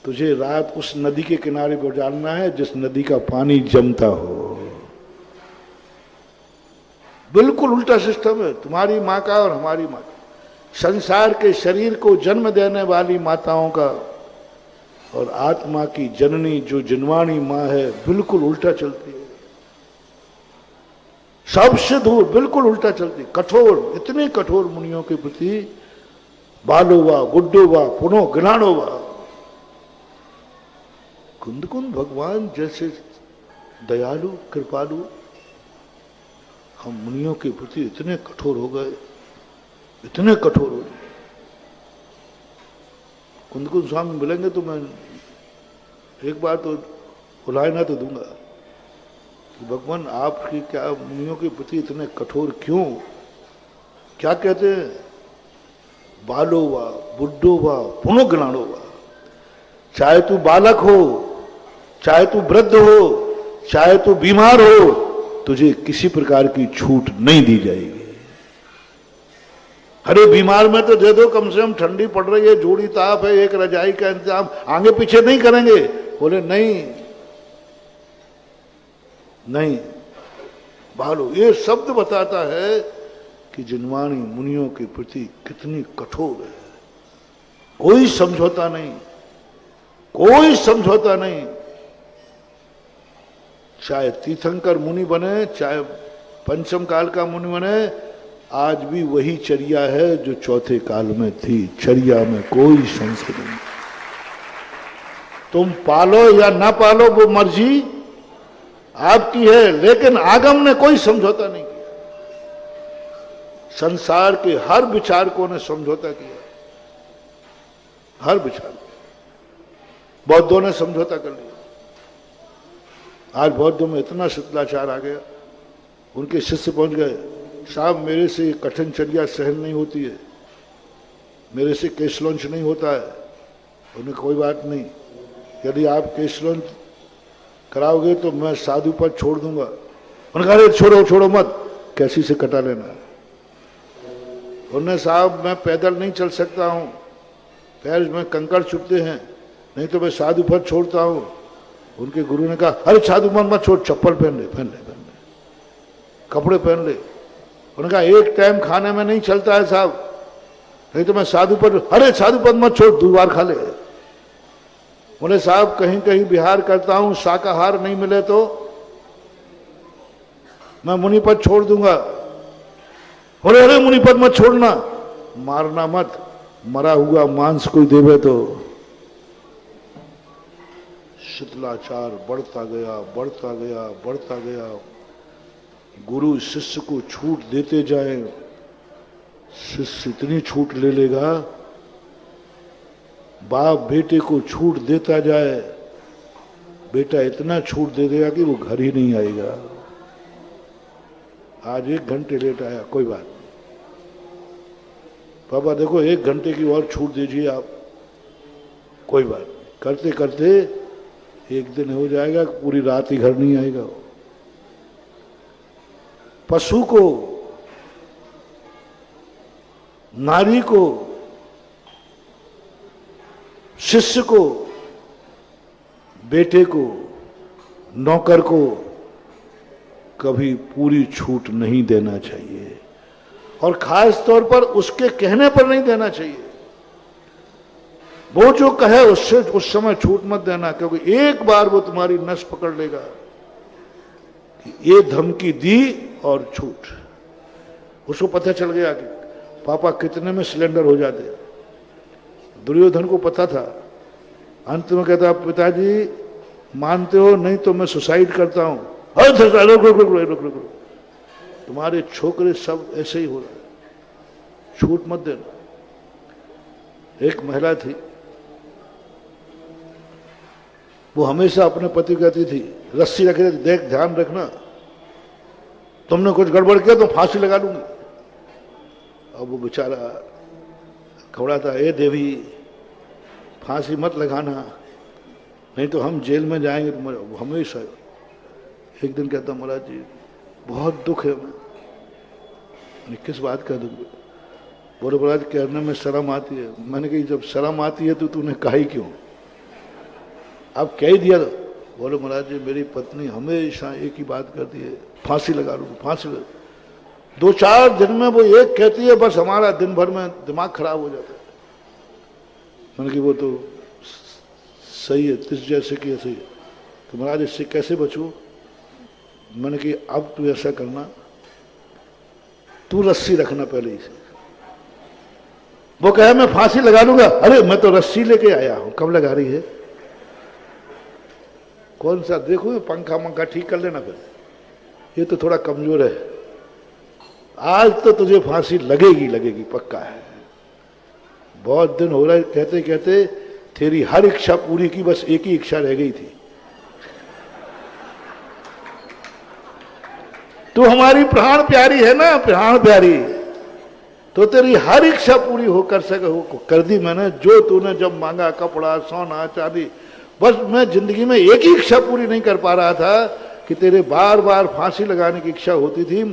तुझे रात उस नदी के किनारे गुजारना है जिस नदी का पानी जमता हो। बिल्कुल उल्टा सिस्टम है तुम्हारी माँ का और हमारी माँ का। संसार के शरीर को जन्म देने वाली माताओं का और आत्मा की जननी जो जिनवाणी माँ है, बिल्कुल उल्टा चलती है, सबसे दूर बिल्कुल उल्टा चलती। कठोर, इतने कठोर मुनियों के प्रति, बालो वा बुड्ढो वा पुनो गिलाणो वा। कुंद कुंद भगवान जैसे दयालु कृपालु हम मुनियों के प्रति इतने कठोर हो गए, इतने कठोर हो गए। कुंद कुंद स्वामी मिलेंगे तो मैं एक बार तो बुलाना तो दूंगा कि भगवान आपकी क्या मुनियों के प्रति इतने कठोर क्यों। क्या कहते हैं, बालो वा बुड्ढो वा पुनो गिलाणो वा। चाहे तू बालक हो, चाहे तू वृद्ध हो, चाहे तू बीमार हो, तुझे किसी प्रकार की छूट नहीं दी जाएगी। अरे बीमार में तो दे दो, कम से कम ठंडी पड़ रही है, जोड़ी ताप है, एक रजाई का इंतजाम, आगे पीछे नहीं करेंगे। बोले नहीं नहीं भालो। ये शब्द बताता है कि जिनवाणी मुनियों के प्रति कितनी कठोर है। कोई समझौता नहीं, कोई समझौता नहीं। चाहे तीर्थंकर मुनि बने, चाहे पंचम काल का मुनि बने, आज भी वही चर्या है जो चौथे काल में थी। चर्या में कोई संशय नहीं। तुम पालो या ना पालो वो मर्जी आपकी है, लेकिन आगम ने कोई समझौता नहीं किया। संसार के हर विचारकों ने समझौता किया, हर विचार। बौद्धों ने समझौता कर लिया। आज बौद्धों में इतना शिथिलाचार आ गया, उनके शिष्य पहुंच गए, साहब मेरे से कठिन चर्या सहन नहीं होती है, मेरे से केश लॉन्च नहीं होता है। उन्हें कोई बात नहीं, यदि आप केश लॉन्च कराओगे तो मैं साधु पद छोड़ दूंगा। उन्होंने कहा छोड़ो छोड़ो मत, कैसी से कटा लेना। उन्होंने साहब मैं पैदल नहीं चल सकता हूं, पैर में कंकड़ चुभते हैं, नहीं तो मैं साधु पद छोड़ता हूं। उनके गुरु ने कहा अरे साधु मत छोड़, चप्पल पहन ले, पहन ले, पहन ले, कपड़े पहन ले। उन्होंने कहा एक टाइम खाने में नहीं चलता है साहब, नहीं तो मैं साधु पद। अरे साधु पद मत छोड़, 2 बार खा ले। बोले साहब कहीं कहीं विहार करता हूं, शाकाहार नहीं मिले तो मैं मुनिपद छोड़ दूंगा। बोले अरे मुनिपद मत छोड़ना, मारना मत, मरा हुआ मांस कोई देवे तो। शिथिलाचार बढ़ता गया, बढ़ता गया, बढ़ता गया। गुरु शिष्य को छूट देते जाए, शिष्य इतनी छूट ले लेगा, बाप बेटे को छूट देता जाए, बेटा इतना छूट दे देगा कि वो घर ही नहीं आएगा। आज 1 घंटे लेट आया, कोई बात नहीं, पापा देखो 1 घंटे की और छूट दीजिए आप, कोई बात नहीं। करते करते एक दिन हो जाएगा पूरी रात ही घर नहीं आएगा। पशु को, नारी को, शिष्य को, बेटे को, नौकर को कभी पूरी छूट नहीं देना चाहिए, और खास तौर पर उसके कहने पर नहीं देना चाहिए। वो जो कहे उससे उस समय छूट मत देना, क्योंकि एक बार वो तुम्हारी नस पकड़ लेगा कि ये धमकी दी और छूट। उसको पता चल गया कि पापा कितने में सिलेंडर हो जाते। दुर्योधन को पता था, अंत में कहता पिताजी मानते हो नहीं तो मैं सुसाइड करता हूं। रुक, तुम्हारे छोकरे सब ऐसे ही हो रहे, छूट मत देना। एक महिला थी, वो हमेशा अपने पति कहती थी, रस्सी रख रही, देख ध्यान रखना, तुमने कुछ गड़बड़ किया तो फांसी लगा दूंगी। अब वो बेचारा घबराता, ए देवी फांसी मत लगाना, नहीं तो हम जेल में जाएंगे। तो हमेशा एक दिन कहता महाराज जी बहुत दुख है, मैं किस बात का दुख? बोले महाराज कहने में शर्म आती है। मैंने कही जब शर्म आती है तो तूने कही क्यों? अब कह ही दिया। बोले महाराज जी मेरी पत्नी हमेशा एक ही बात करती है, फांसी लगा लूँ, फांसी लगा। 2-4 दिन में वो एक कहती है, बस हमारा दिन भर में दिमाग खराब हो जाता है। मैंने कहा वो तो सही है, तिस जैसे कि ऐसे ही। तो महाराज इससे कैसे बचूं? मैंने कहा अब तू ऐसा करना, तू रस्सी रखना पहले इसे। वो कहे मैं फांसी लगा लूंगा। अरे मैं तो रस्सी लेके आया हूं। कब लगा रही है? कौन सा? देखो पंखा मंखा ठीक कर लेना फिर, ये तो थोड़ा कमजोर है। आज तो तुझे फांसी लगेगी, लगेगी, पक्का है। बहुत दिन हो रहे कहते कहते तेरी हर इच्छा पूरी की, बस एक ही इच्छा रह गई थी, तू हमारी प्राण प्यारी है ना, प्राण प्यारी, तो तेरी हर इच्छा पूरी हो कर सके हो कर दी मैंने। जो तूने जब मांगा, कपड़ा, सोना, चांदी, बस मैं जिंदगी में एक ही इच्छा पूरी नहीं कर पा रहा था कि तेरे बार बार फांसी लगाने की इच्छा होती थी।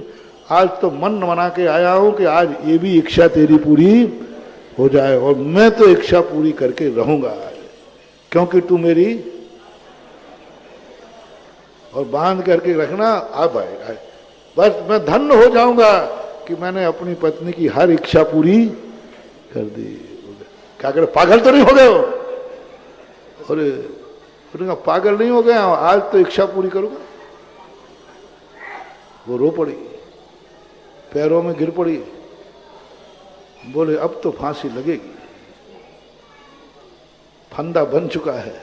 आज तो मन बना के आया हूं कि आज ये भी इच्छा तेरी पूरी हो जाए, और मैं तो इच्छा पूरी करके रहूंगा आज, क्योंकि तू मेरी, और बांध करके रखना अब आएगा। बस मैं धन्य हो जाऊंगा कि मैंने अपनी पत्नी की हर इच्छा पूरी कर दी। क्या करे, पागल तो नहीं हो गए हो? अरे उन्होंने कहा पागल नहीं हो गया, आज तो इच्छा पूरी करूंगा। वो रो पड़ी, पैरों में गिर पड़ी, बोले अब तो फांसी लगेगी, फंदा बन चुका है,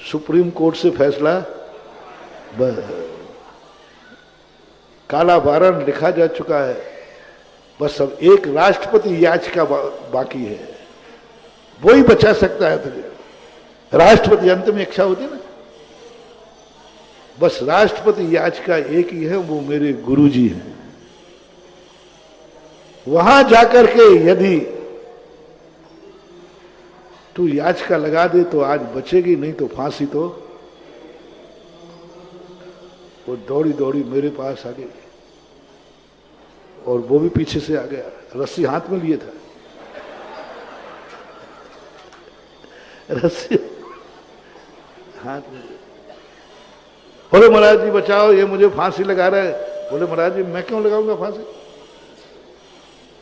सुप्रीम कोर्ट से फैसला, काला वारंट लिखा जा चुका है, बस अब एक राष्ट्रपति याचिका बाकी है, वो ही बचा सकता है तुझे। राष्ट्रपति अंतिम इच्छा होती ना, बस राष्ट्रपति याचिका एक ही है, वो मेरे गुरुजी हैं। वहां जाकर के यदि तू याचिका लगा दे तो आज बचेगी, नहीं तो फांसी। तो वो दौड़ी दौड़ी मेरे पास आ गई, और वो भी पीछे से आ गया, रस्सी हाथ में लिए था, रस्सी हाथ में। बोले महाराज जी बचाओ, ये मुझे फांसी लगा रहा है। बोले महाराज जी मैं क्यों लगाऊंगा फांसी,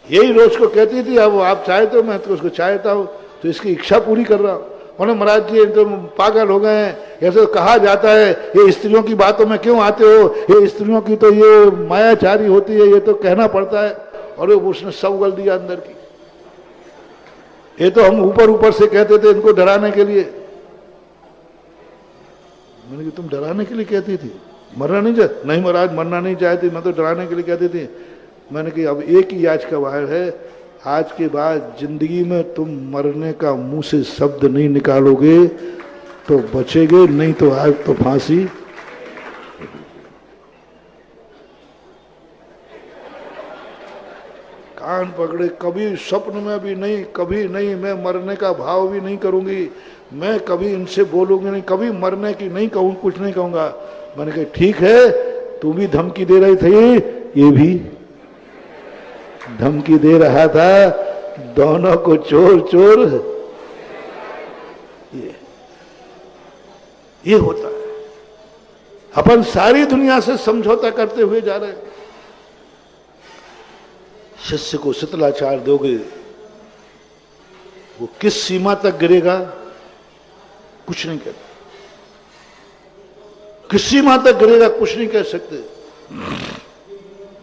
यही रोज को कहती थी, अब आप चाहते हो मैं तो उसको चाहता हूं, तो इसकी इच्छा पूरी कर रहा हूं। बोले महाराज जी तो पागल हो गए हैं, ऐसे कहा जाता है, ये स्त्रियों की बातों में क्यों आते हो, ये स्त्रियों की तो ये मायाचारी होती है, ये तो कहना पड़ता है। और उसने सब गल दिया अंदर की, ये तो हम ऊपर ऊपर से कहते थे इनको डराने के लिए। मैंने कहा तुम डराने के लिए कहती थी, मरना नहीं चाहती? नहीं महाराज मरना नहीं चाहती, मैं तो डराने के लिए कहती थी। मैंने कहा अब एक ही याचिका बाहर है, आज के बाद जिंदगी में तुम मरने का मुंह से शब्द नहीं निकालोगे तो बचेगे, नहीं तो आज तो फांसी। कान पकड़े, कभी स्वप्न में भी नहीं, कभी नहीं, मैं मरने का भाव भी नहीं करूंगी, मैं कभी इनसे बोलूंगी नहीं, कभी मरने की नहीं कहूं, कुछ नहीं कहूंगा। मैंने कहा ठीक है, तू भी धमकी दे रही थी, ये भी धमकी दे रहा था, दोनों को चोर चोर। ये होता है, अपन सारी दुनिया से समझौता करते हुए जा रहे हैं। शिष्य को शिथिलाचार दोगे, वो किस सीमा तक गिरेगा कुछ नहीं कहते, किस सीमा तक गिरेगा कुछ नहीं कह सकते,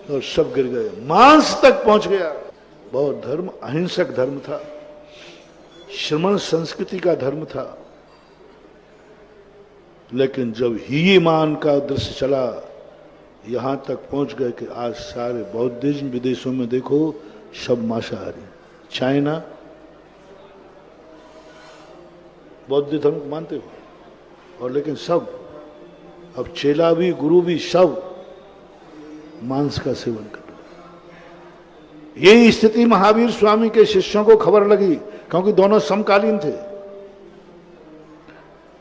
और सब गिर गए, मांस तक पहुंच गया। बौद्ध धर्म अहिंसक धर्म था, श्रमण संस्कृति का धर्म था, लेकिन जब ही मान का दृश्य चला, यहां तक पहुंच गए कि आज सारे बौद्धिज्म विदेशों में देखो सब मांसाहारी। चाइना बौद्ध धर्म को मानते हो, और लेकिन सब, अब चेला भी गुरु भी सब मांस का सेवन कर रहे। यही स्थिति महावीर स्वामी के शिष्यों को खबर लगी, क्योंकि दोनों समकालीन थे।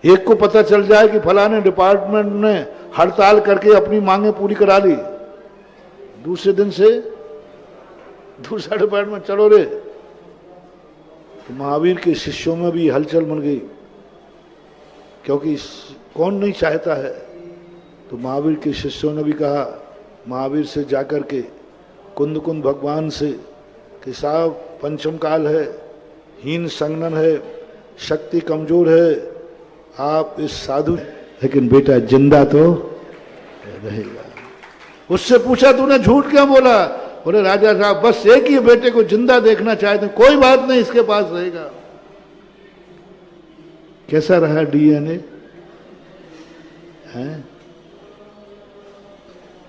एक को पता चल जाए कि फलाने डिपार्टमेंट ने हड़ताल करके अपनी मांगे पूरी करा ली, दूसरे दिन से दूसरा डिपार्टमेंट चलो रे। तो महावीर के शिष्यों में भी हलचल बन गई, क्योंकि कौन नहीं चाहता है। तो महावीर के शिष्यों ने भी कहा, महावीर से जाकर के कुंद कुंद भगवान से कि साहब पंचम काल है, हीन संगनन है, शक्ति कमजोर है, आप इस साधु, लेकिन बेटा जिंदा तो रहेगा। उससे पूछा तूने झूठ क्यों बोला? बोले राजा साहब बस एक ही बेटे को जिंदा देखना चाहते, कोई बात नहीं इसके पास रहेगा। कैसा रहा डीएनए है?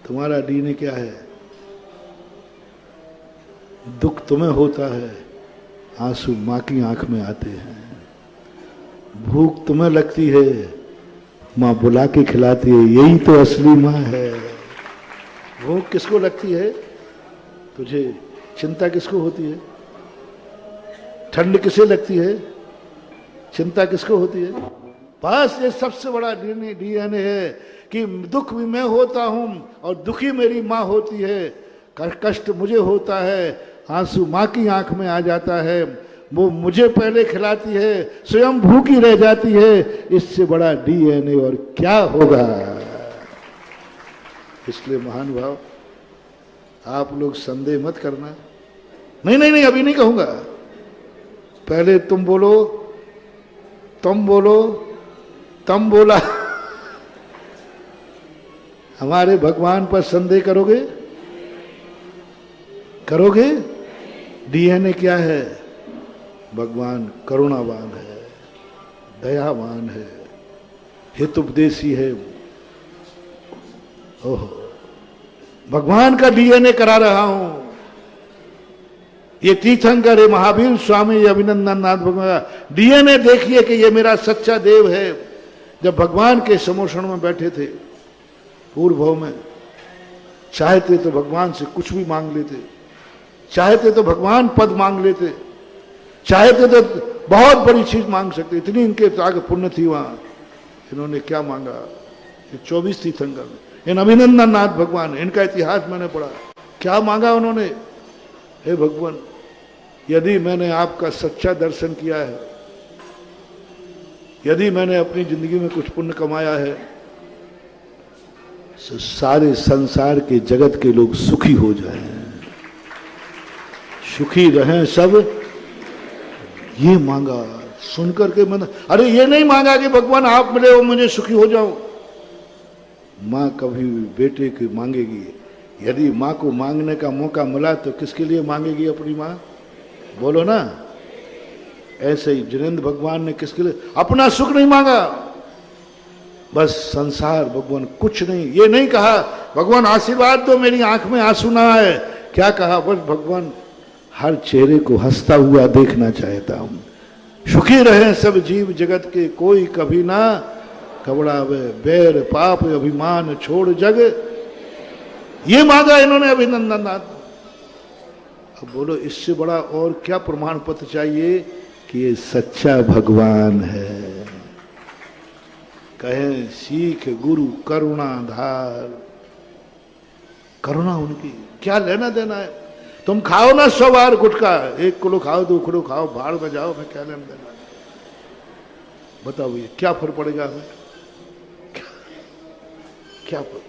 तुम्हारा डीएनए क्या है? दुख तुम्हें होता है, आंसू मां की आंख में आते हैं। भूख तुम्हें लगती है, मां बुला के खिलाती है, यही तो असली मां है। भूख किसको लगती है? तुझे। चिंता किसको होती है? ठंड किसे लगती है? चिंता किसको होती है? बस ये सबसे बड़ा डीएनए है कि दुख भी मैं होता हूं और दुखी मेरी माँ होती है, कष्ट मुझे होता है, आंसू माँ की आंख में आ जाता है, वो मुझे पहले खिलाती है, स्वयं भूखी रह जाती है, इससे बड़ा डीएनए और क्या होगा। इसलिए महान भाव आप लोग संदेह मत करना। नहीं नहीं नहीं, अभी नहीं कहूंगा, पहले तुम बोलो, तुम बोलो, तुम बोला। हमारे भगवान पर संदेह करोगे? करोगे? डीएनए क्या है? भगवान करुणावान है, दयावान है, हितोपदेशी है। ओहो, भगवान का डीएनए करा रहा हूं। ये तीर्थंकर है महावीर स्वामी अभिनंदन नाथ भगवान, डीएनए देखिए कि ये मेरा सच्चा देव है। जब भगवान के समोषण में बैठे थे पूर्व भाव में, चाहते तो भगवान से कुछ भी मांग लेते, चाहते तो भगवान पद मांग लेते, चाहते तो बहुत बड़ी चीज मांग सकते, इतनी इनके आगे पुण्य थी वहां। इन्होंने क्या मांगा? ये 24 तीर्थंकर में इन अभिनंदन नाथ भगवान, इनका इतिहास मैंने पढ़ा। क्या मांगा उन्होंने? हे भगवान, यदि मैंने आपका सच्चा दर्शन किया है, यदि मैंने अपनी जिंदगी में कुछ पुण्य कमाया है, तो सारे संसार के जगत के लोग सुखी हो जाएं, सुखी रहें सब। ये मांगा। सुनकर के मैंने, अरे ये नहीं मांगा कि भगवान आप मिले हो मुझे सुखी हो जाऊं। मां कभी बेटे की मांगेगी, यदि मां को मांगने का मौका मिला तो किसके लिए मांगेगी? अपनी मां, बोलो ना। ऐसे ही जिनेंद्र भगवान ने किसके लिए? अपना सुख नहीं मांगा, बस संसार। भगवान कुछ नहीं, ये नहीं कहा भगवान आशीर्वाद दो मेरी आंख में आंसू ना आए। क्या कहा? बस भगवान हर चेहरे को हंसता हुआ देखना चाहता हूं, सुखी रहे सब जीव जगत के, कोई कभी ना घबरावे, बैर पाप अभिमान छोड़ जग। ये मांगा इन्होंने अभिनंदन नाथ। अब बोलो इससे बड़ा और क्या प्रमाण पत्र चाहिए कि ये सच्चा भगवान है। कहें सीख गुरु करुणा धार, करुणा उनकी क्या लेना देना है। तुम खाओ ना 100 बार गुटखा, 1 किलो खाओ 2 किलो खाओ, भाड़ में जाओ, मैं क्या लेना देना। बताओ ये क्या फर्क पड़ेगा हमें? क्या फर्क?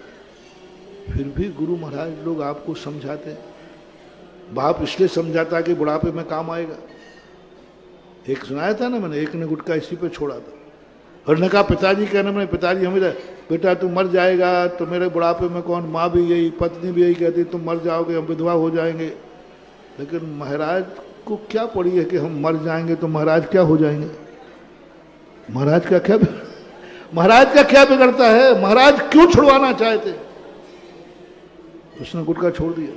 फिर भी गुरु महाराज लोग आपको समझाते हैं। बाप इसलिए समझाता कि बुढ़ापे में काम आएगा। एक सुनाया था ना मैंने, एक ने गुटखा इसी पे छोड़ा था और ने कहा पिताजी कहने में, पिताजी हमें बेटा तू मर जाएगा तो मेरे बुढ़ापे में कौन, माँ भी यही, पत्नी भी यही कहती तुम मर जाओगे, हम विधवा हो जाएंगे। लेकिन महाराज को क्या पड़ी है कि हम मर जाएंगे तो महाराज क्या हो जाएंगे? महाराज का क्या, महाराज का क्या बिगड़ता है? महाराज क्यों छुड़वाना चाहते? उसने गुटखा छोड़ दिया।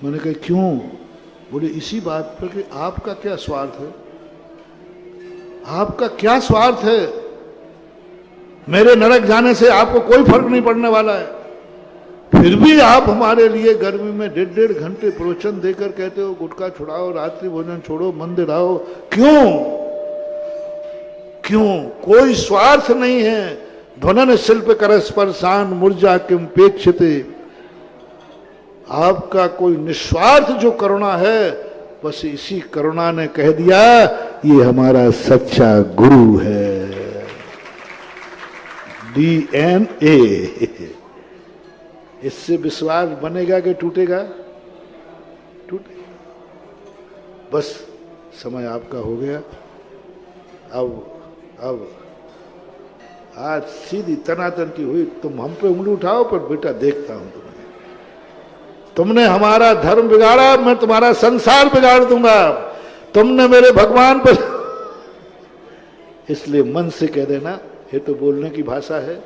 मैंने कहा क्यों? बोले इसी बात पर कि आपका क्या स्वार्थ है, आपका क्या स्वार्थ है? मेरे नरक जाने से आपको कोई फर्क नहीं पड़ने वाला है, फिर भी आप हमारे लिए गर्मी में 1.5 घंटे प्रवचन देकर कहते हो गुटखा छुड़ाओ, रात्रि भोजन छोड़ो, मंदिर आओ। क्यों? क्यों? कोई स्वार्थ नहीं है। ध्वनन शिल्प कर स्पर्शान मूर्जा किमपेक्षते। आपका कोई निस्वार्थ जो करुणा है, बस इसी करुणा ने कह दिया ये हमारा सच्चा गुरु है। डीएनए। इससे विश्वास बनेगा कि टूटेगा? टूटेगा। बस समय आपका हो गया। अब आज सीधी तनातन की हुई। तुम हम पे उंगली उठाओ, पर बेटा देखता हूं तुम्हें। तुमने हमारा धर्म बिगाड़ा, मैं तुम्हारा संसार बिगाड़ दूंगा। तुमने मेरे भगवान पर, इसलिए मन से कह देना, ये तो बोलने की भाषा है।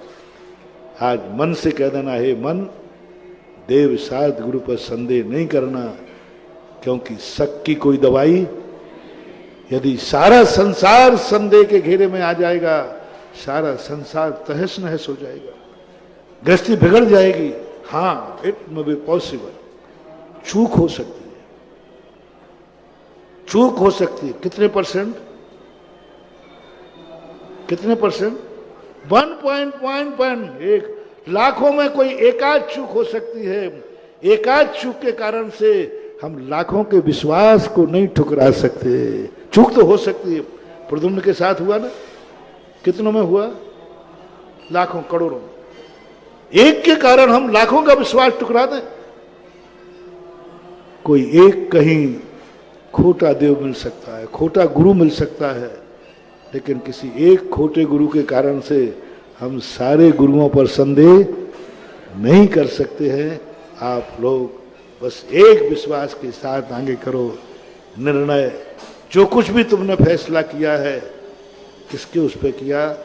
आज मन से कह देना, हे मन, देव साध गुरु पर संदेह नहीं करना, क्योंकि शक की कोई दवाई। यदि सारा संसार संदेह के घेरे में आ जाएगा, सारा संसार तहस नहस हो जाएगा, गृहस्थी बिगड़ जाएगी। हाँ, इट मे बी पॉसिबल, चूक हो सकती है, चूक हो सकती है। कितने %? कितने परसेंट? 1.1 लाखों में कोई एकाध चूक हो सकती है। एकाध चूक के कारण से हम लाखों के विश्वास को नहीं ठुकरा सकते। चूक तो हो सकती है, प्रद्युम्न के साथ हुआ ना, कितनों में हुआ? लाखों करोड़ों। एक के कारण हम लाखों का विश्वास टुकरा दें। कोई एक कहीं खोटा देव मिल सकता है, खोटा गुरु मिल सकता है, लेकिन किसी एक खोटे गुरु के कारण से हम सारे गुरुओं पर संदेह नहीं कर सकते हैं। आप लोग बस एक विश्वास के साथ आगे करो। निर्णय जो कुछ भी तुमने फैसला किया है, किसके उस पे किया?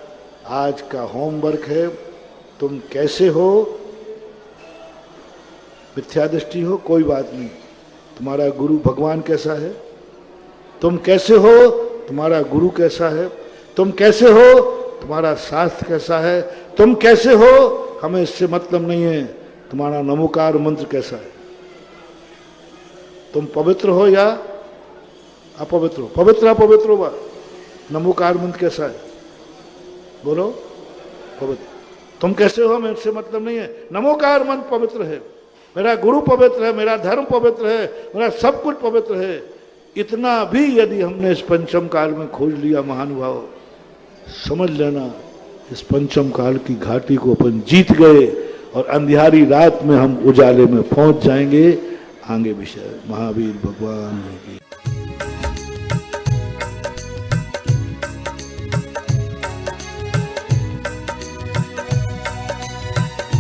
आज का होमवर्क है, तुम कैसे हो? मिथ्या दृष्टि हो कोई बात नहीं, तुम्हारा गुरु भगवान कैसा है? तुम कैसे हो? तुम्हारा गुरु कैसा है? तुम कैसे हो? तुम्हारा शास्त्र कैसा है? तुम कैसे हो? हमें इससे मतलब नहीं है, तुम्हारा नमोकार मंत्र कैसा है? तुम पवित्र हो या अपवित्र हो? पवित्र अपवित्र हो? नमोकार मंत्र कैसा है? बोलो। पवित्र। तुम कैसे हो? हमें इससे मतलब नहीं है, नमोकार मंत्र पवित्र है, मेरा गुरु पवित्र है, मेरा धर्म पवित्र है, मेरा सब कुछ पवित्र है। इतना भी यदि हमने इस पंचम काल में खोज लिया महानुभाव, समझ लेना इस पंचम काल की घाटी को अपन जीत गए और अंधियारी रात में हम उजाले में पहुंच जाएंगे। आगे विषय महावीर भगवान की